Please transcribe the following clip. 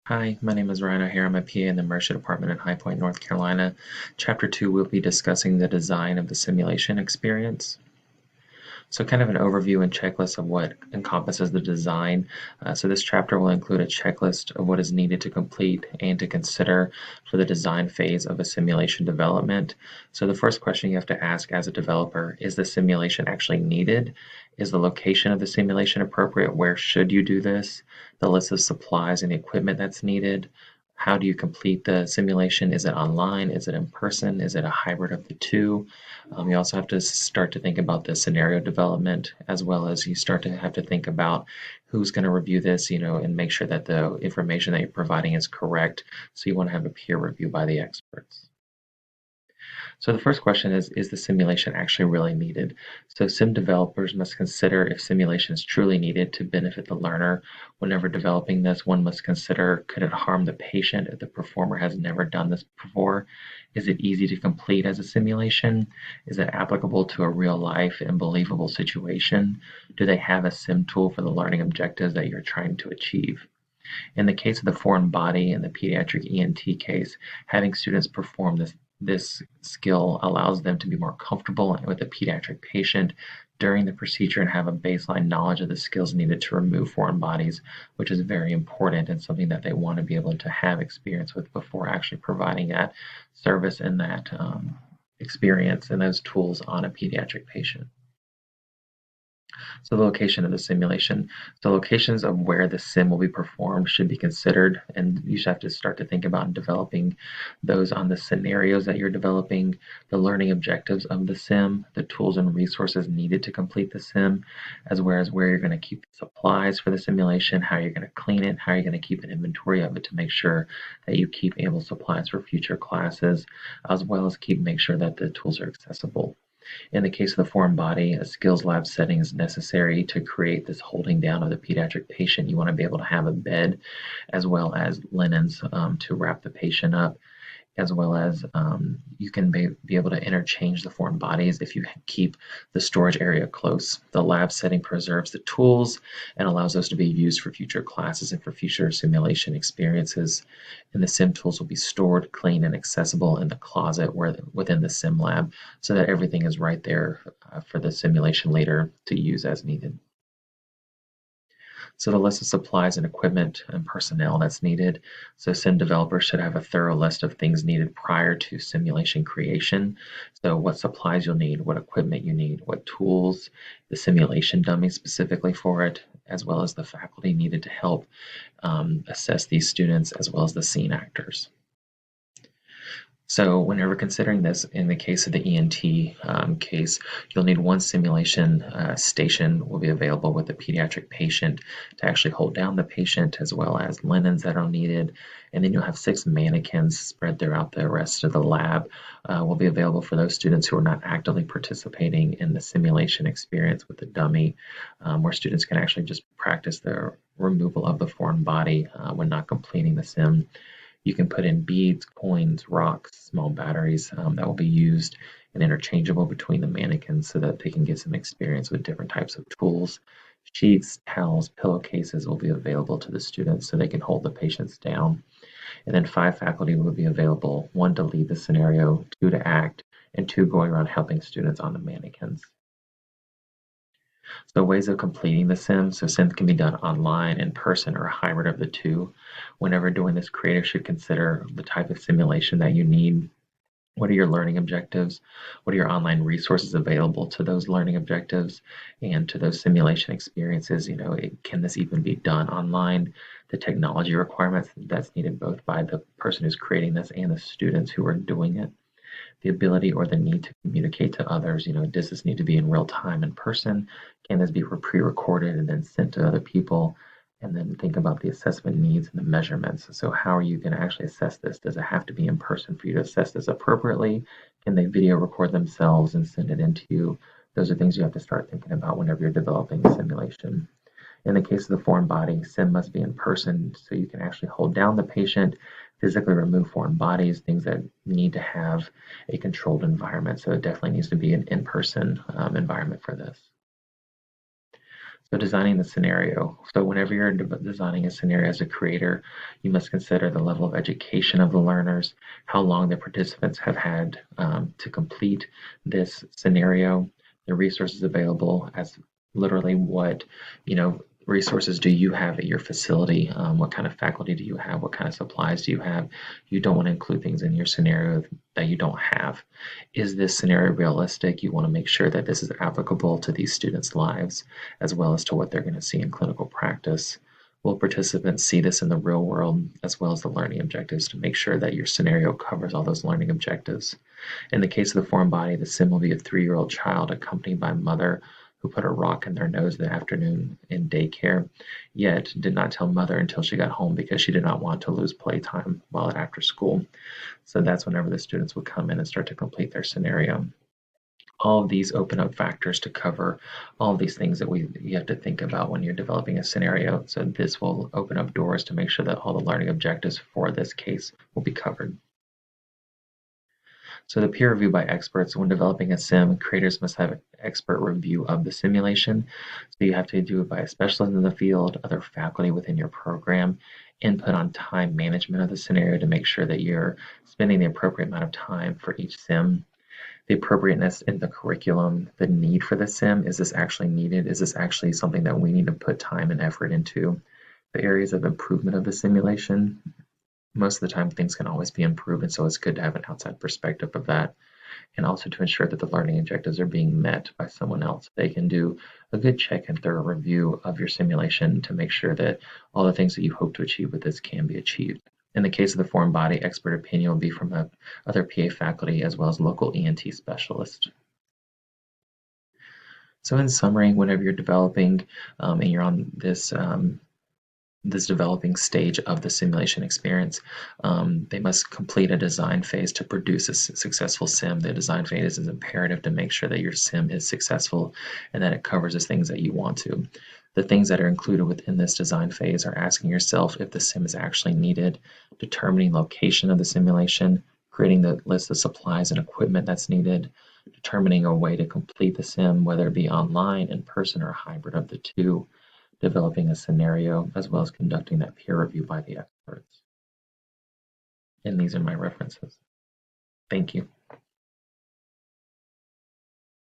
Hi, my name is Ryan here. I'm a PA in the Mercer Department in High Point, North Carolina. Chapter 2, we'll be discussing the design of the simulation experience. So kind of an overview and checklist of what encompasses the design. So this chapter will include a checklist of what is needed to complete and to consider for the design phase of a simulation development. So the first question you have to ask as a developer, is the simulation actually needed? Is the location of the simulation appropriate? Where should you do this? The list of supplies and equipment that's needed. How do you complete the simulation? Is it online? Is it in person? Is it a hybrid of the two? You also have to start to think about the scenario development, as well as you start to have to think about who's going to review this, and make sure that the information that you're providing is correct. So you want to have a peer review by the experts. So the first question is the simulation actually really needed? So sim developers must consider if simulation is truly needed to benefit the learner. Whenever developing this, one must consider, could it harm the patient if the performer has never done this before? Is it easy to complete as a simulation? Is it applicable to a real life and believable situation? Do they have a sim tool for the learning objectives that you're trying to achieve? In the case of the foreign body and the pediatric ENT case, having students perform this skill allows them to be more comfortable with the pediatric patient during the procedure and have a baseline knowledge of the skills needed to remove foreign bodies, which is very important and something that they want to be able to have experience with before actually providing that service and that experience and those tools on a pediatric patient. So the location of the simulation. So locations of where the sim will be performed should be considered, and you should have to start to think about developing those on the scenarios that you're developing, the learning objectives of the sim, the tools and resources needed to complete the sim, as well as where you're going to keep supplies for the simulation, how you're going to clean it, how you're going to keep an inventory of it to make sure that you keep able supplies for future classes, as well as make sure that the tools are accessible. In the case of the foreign body, a skills lab setting is necessary to create this holding down of the pediatric patient. You want to be able to have a bed as well as linens to wrap the patient up, as well as you can be able to interchange the foreign bodies if you keep the storage area close. The lab setting preserves the tools and allows those to be used for future classes and for future simulation experiences. And the sim tools will be stored, clean, and accessible in the closet within the sim lab so that everything is right there for the simulation later to use as needed. So the list of supplies and equipment and personnel that's needed. So sim developers should have a thorough list of things needed prior to simulation creation. So what supplies you'll need, what equipment you need, what tools, the simulation dummy specifically for it, as well as the faculty needed to help assess these students, as well as the scene actors. So whenever considering this, in the case of the ENT case, you'll need one simulation station will be available with the pediatric patient to actually hold down the patient, as well as linens that are needed. And then you'll have 6 mannequins spread throughout the rest of the lab will be available for those students who are not actively participating in the simulation experience with the dummy, where students can actually just practice the removal of the foreign body when not completing the sim. You can put in beads, coins, rocks, small batteries that will be used and interchangeable between the mannequins so that they can get some experience with different types of tools. Sheets, towels, pillowcases will be available to the students so they can hold the patients down. And then 5 faculty will be available, 1 to lead the scenario, 2 to act, and 2 going around helping students on the mannequins. So ways of completing the sim. So sims can be done online, in person, or a hybrid of the two. Whenever doing this, creators should consider the type of simulation that you need. What are your learning objectives? What are your online resources available to those learning objectives and to those simulation experiences? Can this even be done online? The technology requirements that's needed both by the person who's creating this and the students who are doing it. The ability or the need to communicate to others. Does this need to be in real time in person? Can this be pre-recorded and then sent to other people? And then think about the assessment needs and the measurements. So how are you going to actually assess this? Does it have to be in person for you to assess this appropriately? Can they video record themselves and send it into you? Those are things you have to start thinking about whenever you're developing a simulation. In the case of the foreign body, sim must be in person so you can actually hold down the patient, physically remove foreign bodies, things that need to have a controlled environment. So it definitely needs to be an in-person environment for this. So designing the scenario. So whenever you're designing a scenario as a creator, you must consider the level of education of the learners, how long the participants have had to complete this scenario, the resources available, as literally what, resources do you have at your facility? What kind of faculty do you have? What kind of supplies do you have? You don't want to include things in your scenario that you don't have. Is this scenario realistic? You want to make sure that this is applicable to these students' lives as well as to what they're going to see in clinical practice. Will participants see this in the real world as well as the learning objectives to make sure that your scenario covers all those learning objectives? In the case of the foreign body, the sim will be a 3-year-old child accompanied by a mother who put a rock in their nose that afternoon in daycare, yet did not tell mother until she got home because she did not want to lose playtime while at after school. So that's whenever the students would come in and start to complete their scenario. All of these open up factors to cover all of these things that you have to think about when you're developing a scenario. So this will open up doors to make sure that all the learning objectives for this case will be covered. So the peer review by experts. When developing a sim, creators must have expert review of the simulation. So you have to do it by a specialist in the field, other faculty within your program, input on time management of the scenario to make sure that you're spending the appropriate amount of time for each sim, the appropriateness in the curriculum, the need for the sim. Is this actually needed? Is this actually something that we need to put time and effort into? The areas of improvement of the simulation. Most of the time, things can always be improved, and so it's good to have an outside perspective of that. And also to ensure that the learning objectives are being met by someone else. They can do a good check and thorough review of your simulation to make sure that all the things that you hope to achieve with this can be achieved. In the case of the foreign body, expert opinion will be from other PA faculty as well as local ENT specialists. So in summary, whenever you're developing and you're on this developing stage of the simulation experience, they must complete a design phase to produce a successful sim. The design phase is imperative to make sure that your sim is successful and that it covers the things that you want to. The things that are included within this design phase are asking yourself if the sim is actually needed, determining location of the simulation, creating the list of supplies and equipment that's needed, determining a way to complete the sim, whether it be online, in person, or a hybrid of the two, developing a scenario, as well as conducting that peer review by the experts. And these are my references. Thank you.